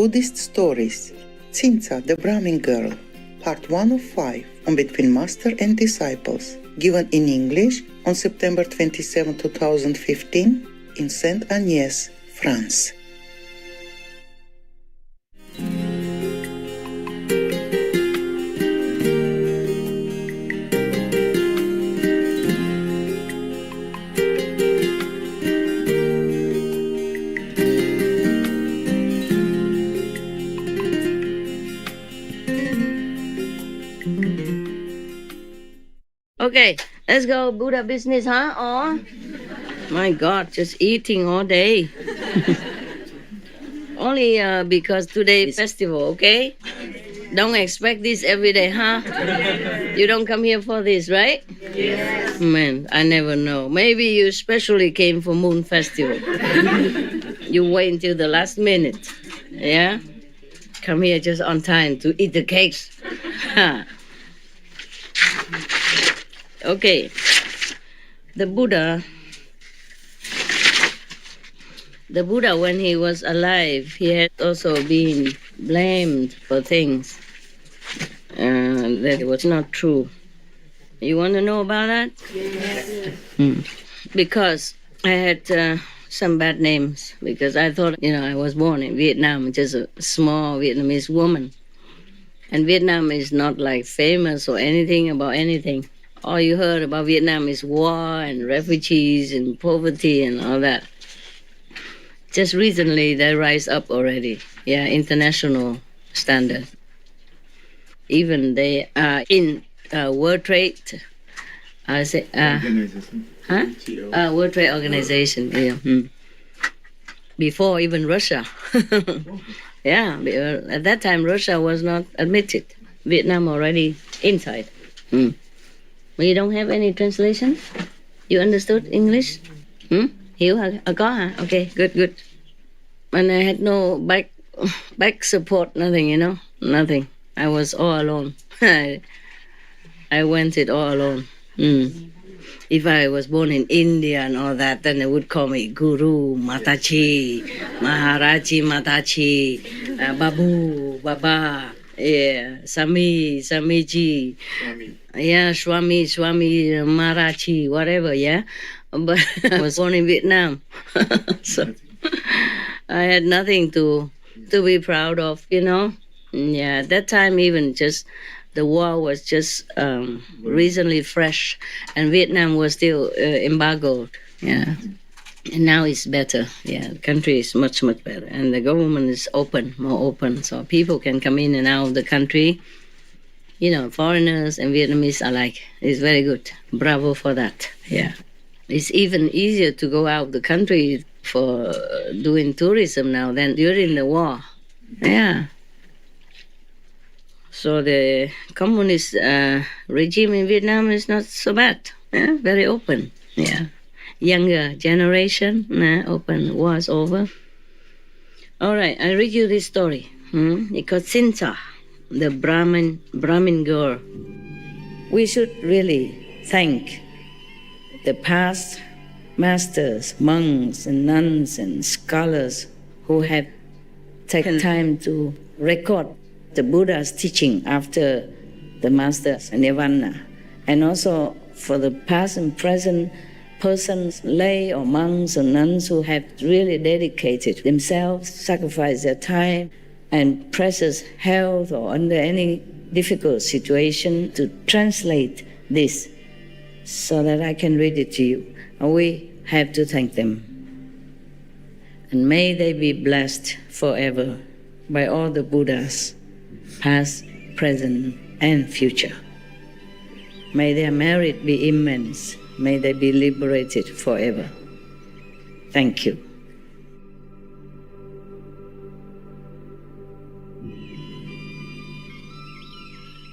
Buddhist Stories, Tsinza, the Brahmin Girl, Part 1 of 5, on Between Master and Disciples, given in English on September 27, 2015, in Saint Agnès, France. Okay, let's go Buddha business, huh? Oh, my God, just eating all day. Only because today is festival, okay? Don't expect this every day, huh? You don't come here for this, right? Yes. Man, I never know. Maybe you especially came for Moon Festival. You wait until the last minute, yeah? Come here just on time to eat the cakes. Okay, the Buddha, when he was alive, he had also been blamed for things that was not true. You want to know about that? Yes. Because I had some bad names, because I thought, I was born in Vietnam, just a small Vietnamese woman. And Vietnam is not like famous or anything about anything. All you heard about Vietnam is war and refugees and poverty and all that. Just recently, they rise up already. Yeah, international standard. Even they are in World Trade. Organization. Huh? World Trade Organization. Yeah. Before even Russia. Yeah, at that time Russia was not admitted. Vietnam already inside. You don't have any translation? You understood English? Hiểu hả? Có hả? Okay, good. And I had no back support, nothing, nothing. I was all alone. I went it all alone. If I was born in India and all that, then they would call me Guru, Mataji, Maharaji, Mataji, Babu, Baba, yeah, Samiji, yeah, Swami, Maharaji, whatever, yeah. But I was born in Vietnam, so I had nothing to be proud of, Yeah, at that time even just the war was just recently fresh, and Vietnam was still embargoed. Yeah, and now it's better. Yeah, the country is much better, and the government is more open, so people can come in and out of the country. Foreigners and Vietnamese alike. It's very good. Bravo for that. Yeah, it's even easier to go out of the country for doing tourism now than during the war. Yeah. So the communist regime in Vietnam is not so bad. Yeah? Very open. Yeah, younger generation, open. War's over. All right, I read you this story. It's called Tsinza, the Brahmin girl. We should really thank the past masters, monks and nuns and scholars who have taken time to record the Buddha's teaching after the master's nirvana, and also for the past and present persons, lay or monks or nuns who have really dedicated themselves, sacrificed their time and precious health or under any difficult situation to translate this so that I can read it to you. We have to thank them. And may they be blessed forever by all the Buddhas, past, present, and future. May their merit be immense. May they be liberated forever. Thank you.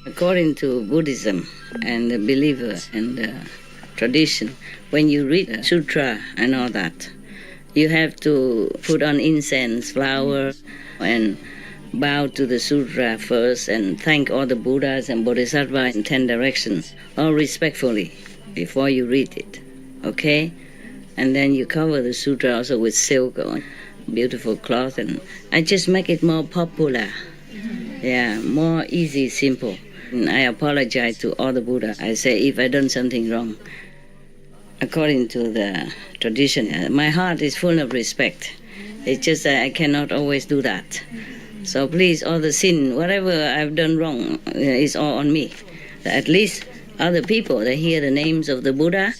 According to Buddhism and the believer and the tradition, when you read a sutra and all that, you have to put on incense, flowers, and bow to the sutra first and thank all the Buddhas and Bodhisattvas in 10 directions, all respectfully, before you read it, okay? And then you cover the sutra also with silk beautiful cloth, and I just make it more popular. Yeah, more easy, simple. And I apologize to all the Buddha. I say if I done something wrong, according to the tradition, my heart is full of respect. It's just that I cannot always do that. So please, all the sin, whatever I've done wrong, is all on me. At least other people, they hear the names of the Buddha,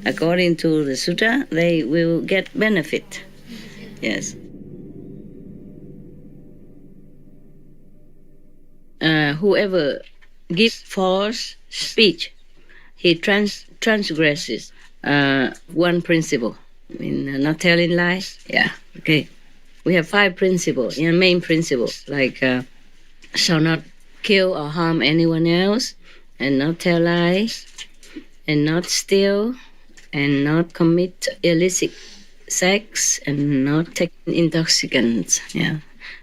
according to the sutta, they will get benefit. Yes. Whoever gives false speech, he transgresses one principle. I mean, not telling lies. Yeah, okay. We have 5 principles, main principles, like shall not kill or harm anyone else, and not tell lies, and not steal, and not commit illicit sex, and not take intoxicants. Yeah.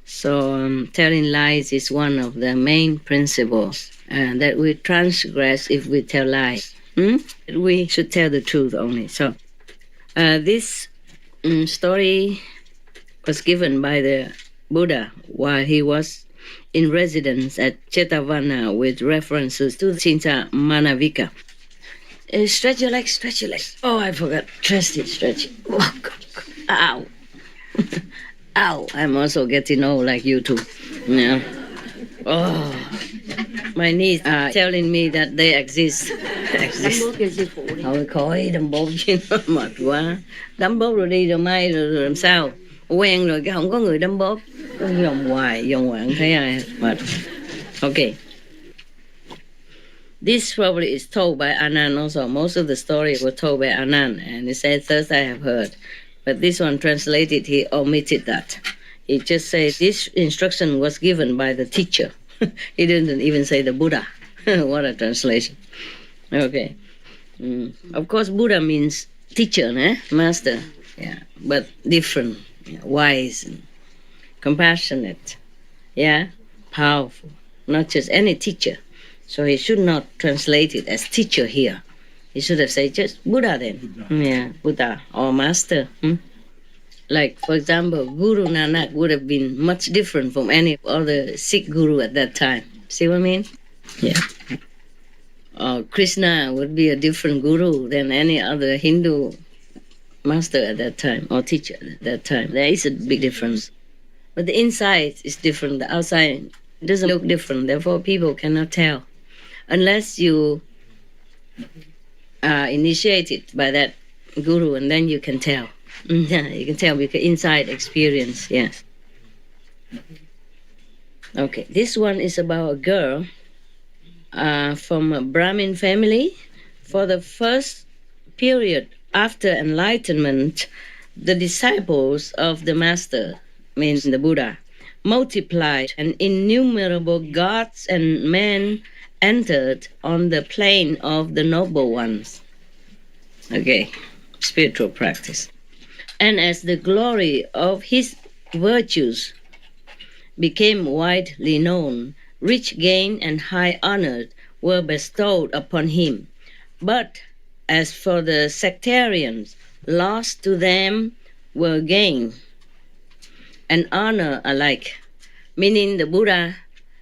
So telling lies is one of the main principles that we transgress if we tell lies. We should tell the truth only. So this story was given by the Buddha while he was in residence at Jetavana with references to Cinta Manavika. Stretch your legs, stretch your legs. Oh, I forgot. Stretch it. Oh, God. Ow. Ow. I'm also getting old like you too. Yeah. Oh. My knees are telling me that they exist. Thôi khỏi đâm bốt chứ nó mệt quá. Đấm bốt rồi đi rồi mai rồi làm sao? Quen rồi cái không có người đấm bốt. Vòng hoài không thấy ai mệt. Okay. This probably is told by Anand also. Most of the stories were told by Anand, and he said, thus I have heard. But this one translated, he omitted that. He just said this instruction was given by the teacher. He didn't even say the Buddha. What a translation. Okay. Of course, Buddha means teacher, master. Yeah, but different, wise, and compassionate, powerful. Not just any teacher. So he should not translate it as teacher here. He should have said just Buddha then. Buddha. Buddha or master. Like, for example, Guru Nanak would have been much different from any other Sikh guru at that time. See what I mean? Yeah. Or Krishna would be a different guru than any other Hindu master at that time or teacher at that time. There is a big difference. But the inside is different. The outside doesn't look different. Therefore, people cannot tell. Unless you are initiated by that guru, and then you can tell. You can tell because inside experience, yes. Okay, this one is about a girl from a Brahmin family. For the first period after enlightenment, the disciples of the master, means the Buddha, multiplied, and innumerable gods and men entered on the plane of the noble ones. Okay, spiritual practice. And as the glory of his virtues became widely known, rich gain and high honor were bestowed upon him. But as for the sectarians, loss to them were gain and honor alike, meaning the Buddha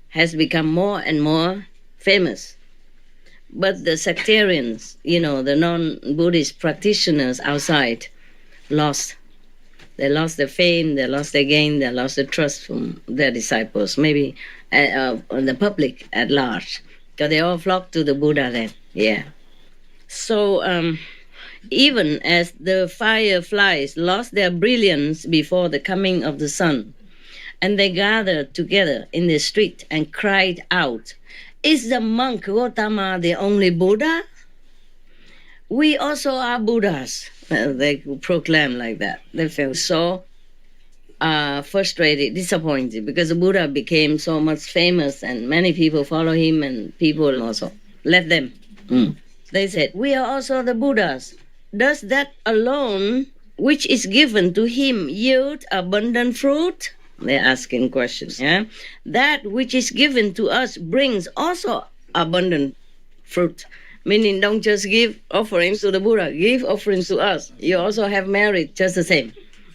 has become more and more famous. But the sectarians, the non-Buddhist practitioners outside, lost. They lost their fame, they lost their gain, they lost the trust from their disciples, maybe the public at large. Because they all flocked to the Buddha then. Yeah. So even as the fireflies lost their brilliance before the coming of the sun, and they gathered together in the street and cried out, "Is the monk Gautama the only Buddha? We also are Buddhas." They proclaimed like that. They felt so frustrated, disappointed, because the Buddha became so much famous and many people follow him and people also left them. They said, "We are also the Buddhas. Does that alone, which is given to him, yield abundant fruit?" They're asking questions. Yeah, that which is given to us brings also abundant fruit. Meaning, don't just give offerings to the Buddha, give offerings to us. You also have merit just the same.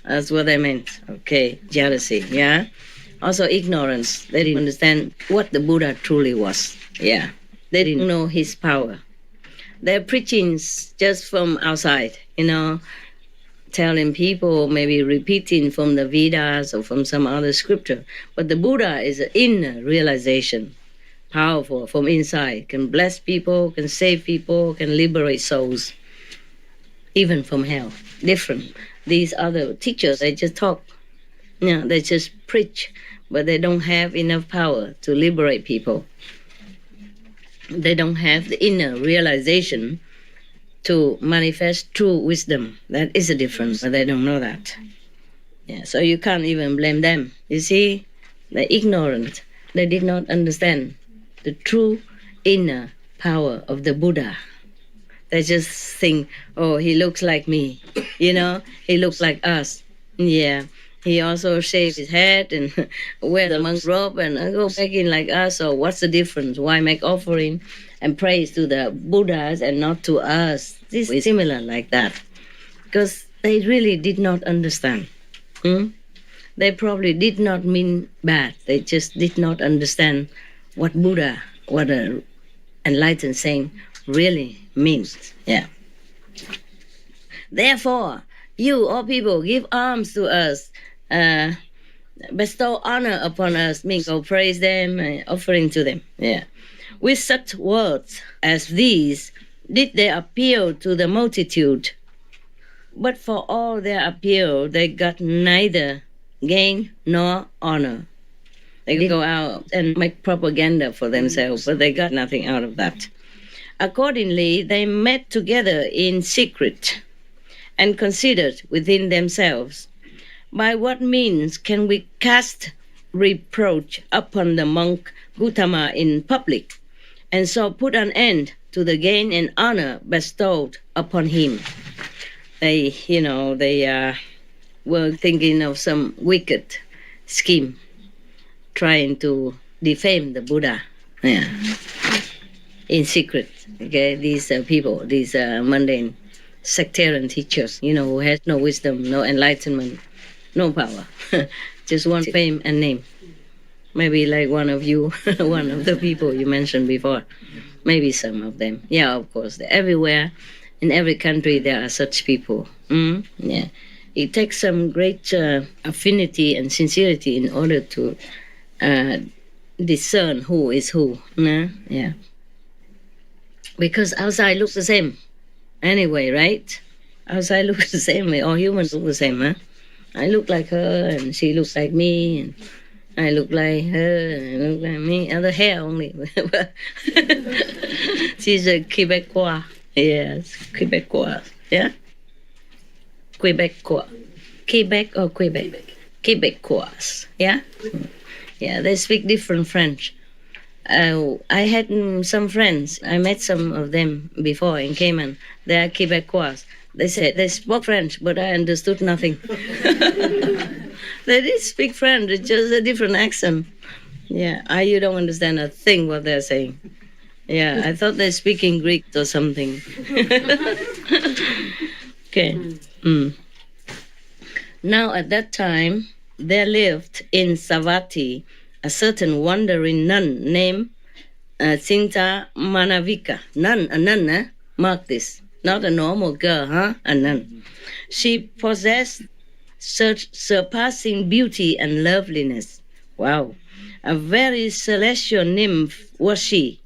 That's what they meant. Okay, jealousy, yeah. Also ignorance. They didn't understand what the Buddha truly was. Yeah, they didn't know his power. Their preachings just from outside, telling people, maybe repeating from the Vedas or from some other scripture. But the Buddha is an inner realization, powerful from inside, can bless people, can save people, can liberate souls, even from hell. Different. These other teachers, they just talk, they just preach, but they don't have enough power to liberate people. They don't have the inner realization to manifest true wisdom. That is a difference, but they don't know that. Yeah, so you can't even blame them. You see, they're ignorant. They did not understand the true inner power of the Buddha. They just think, oh, he looks like me, he looks like us. Yeah, he also shaves his head and wear the monk robe and go back in like us. So what's the difference? Why make offering and praise to the Buddhas and not to us? This is similar like that. Because they really did not understand. They probably did not mean bad. They just did not understand what Buddha, what an enlightened saint really means. Yeah. Therefore, you, all people, give alms to us, bestow honor upon us, means go praise them, offering to them. Yeah. With such words as these did they appeal to the multitude. But for all their appeal, they got neither gain nor honor. They go out and make propaganda for themselves, but they got nothing out of that. Accordingly, they met together in secret and considered within themselves, by what means can we cast reproach upon the monk Gautama in public, and so put an end to the gain and honor bestowed upon him. They were thinking of some wicked scheme, trying to defame the Buddha. Yeah. In secret, okay, these people, these mundane sectarian teachers, who has no wisdom, no enlightenment, no power, just want fame and name. Maybe like one of you, one of the people you mentioned before, maybe some of them. Yeah, of course, everywhere, in every country there are such people. Yeah, it takes some great affinity and sincerity in order to discern who is who. Yeah. Because outside looks the same anyway, right? Outside looks the same way. All humans look the same, huh? I look like her, and she looks like me, and I look like her, and I look like me. Other hair only. She's a Quebecois. Yes, Quebecois. Yeah? Quebecois. Quebec or Quebec? Quebecois. Yeah? Yeah, they speak different French. I had some friends. I met some of them before in Cayman. They are Quebecois. They said they spoke French, but I understood nothing. They did speak French, it's just a different accent. Yeah, you don't understand a thing what they're saying. Yeah, I thought they're speaking Greek or something. Okay. Now at that time, there lived in Savatthi a certain wandering nun named Sinta Manavika. A nun, mark this. Not a normal girl, huh? A nun. She possessed such surpassing beauty and loveliness. Wow. A very celestial nymph was she.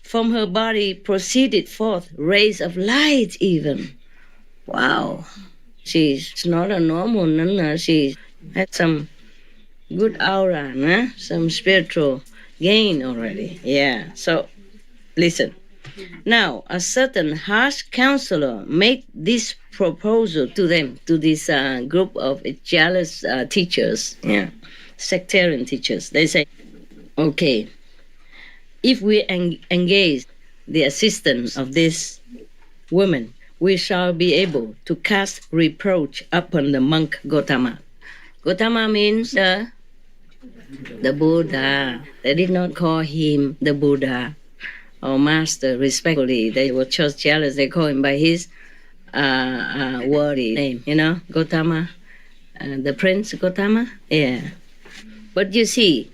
From her body proceeded forth rays of light even. Wow. She's not a normal nun. She had some good aura, some spiritual gain already. Yeah. So, listen. Now, a certain harsh counselor made this proposal to them, to this group of jealous teachers, sectarian teachers. They say, okay, if we engage the assistance of this woman, we shall be able to cast reproach upon the monk Gautama. Gautama means the Buddha. They did not call him the Buddha or master respectfully. They were just jealous. They call him by his worthy name, Gautama. the Prince Gautama. Yeah. But you see,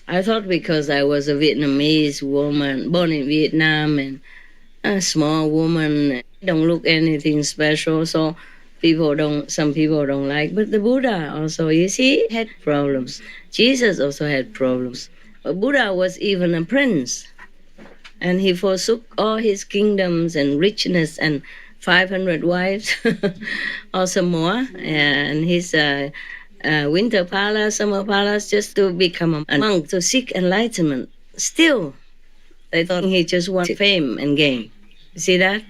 I thought because I was a Vietnamese woman born in Vietnam and a small woman, don't look anything special, so some people don't like. But the Buddha also, you see, had problems. Jesus also had problems. But Buddha was even a prince, and he forsook all his kingdoms and richness and 500 wives, or some more, and his winter palace, summer palace, just to become a monk, to seek enlightenment. Still, they thought he just wanted fame and gain. You see that?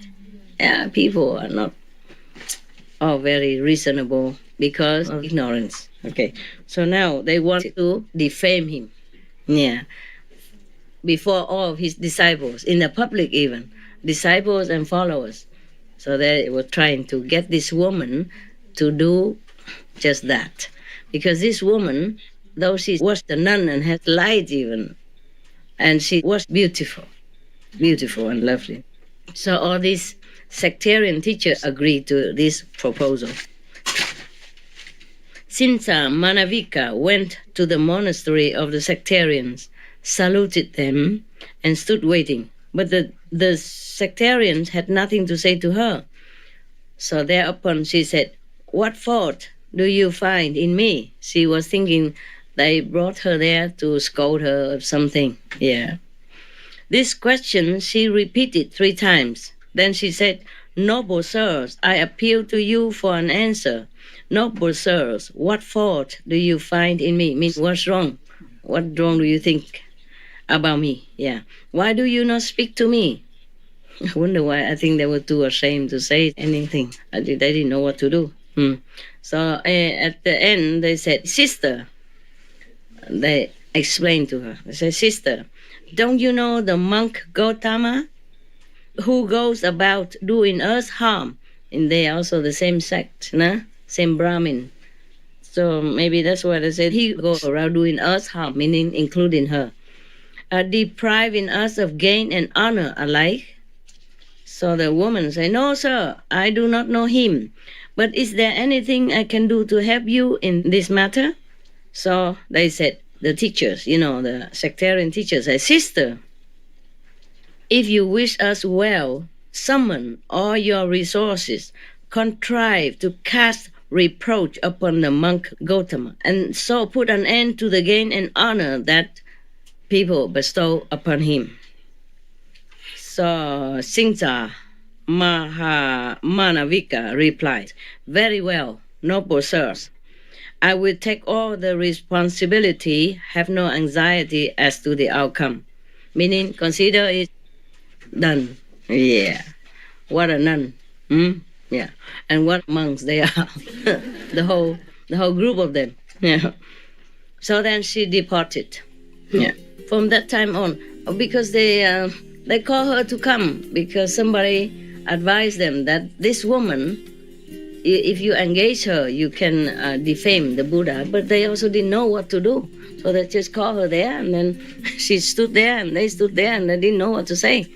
Yeah, people are not all very reasonable because of ignorance. Okay, so now they want to defame him. Yeah, before all of his disciples, in the public even, disciples and followers. So they were trying to get this woman to do just that. Because this woman, though she was a nun and had light even, and she was beautiful and lovely. So all these sectarian teachers agreed to this proposal. Sinsa Manavika went to the monastery of the sectarians, saluted them, and stood waiting. But the sectarians had nothing to say to her. So thereupon she said, "What fault do you find in me?" She was thinking they brought her there to scold her or something. Yeah. This question she repeated 3 times. Then she said, "Noble sirs, I appeal to you for an answer. Noble sirs, what fault do you find in me?" Means, what's wrong? What wrong do you think about me? Yeah. Why do you not speak to me? I wonder why. I think they were too ashamed to say anything. They didn't know what to do. So at the end, they said, "Sister," they explained to her. They said, "Sister, don't you know the monk Gautama who goes about doing us harm?" And they are also the same sect, nah? Same Brahmin. So maybe that's why they said he goes around doing us harm, meaning including her. Depriving us of gain and honor alike. So the woman said, "No, sir, I do not know him. But is there anything I can do to help you in this matter?" So they said, the teachers, the sectarian teachers said, "Sister, if you wish us well, summon all your resources, contrive to cast reproach upon the monk Gautama, and so put an end to the gain and honor that people bestow upon him." So Singsa Manavika replied, "Very well, noble sirs. I will take all the responsibility, have no anxiety as to the outcome." Meaning, consider it done. Yeah. What a nun. Yeah. And what monks they are. the whole group of them. Yeah. So then she departed. Yeah. From that time on, because they call her to come because somebody advised them that this woman, if you engage her, you can defame the Buddha, but they also didn't know what to do. So they just called her there, and then she stood there, and they stood there, and they didn't know what to say.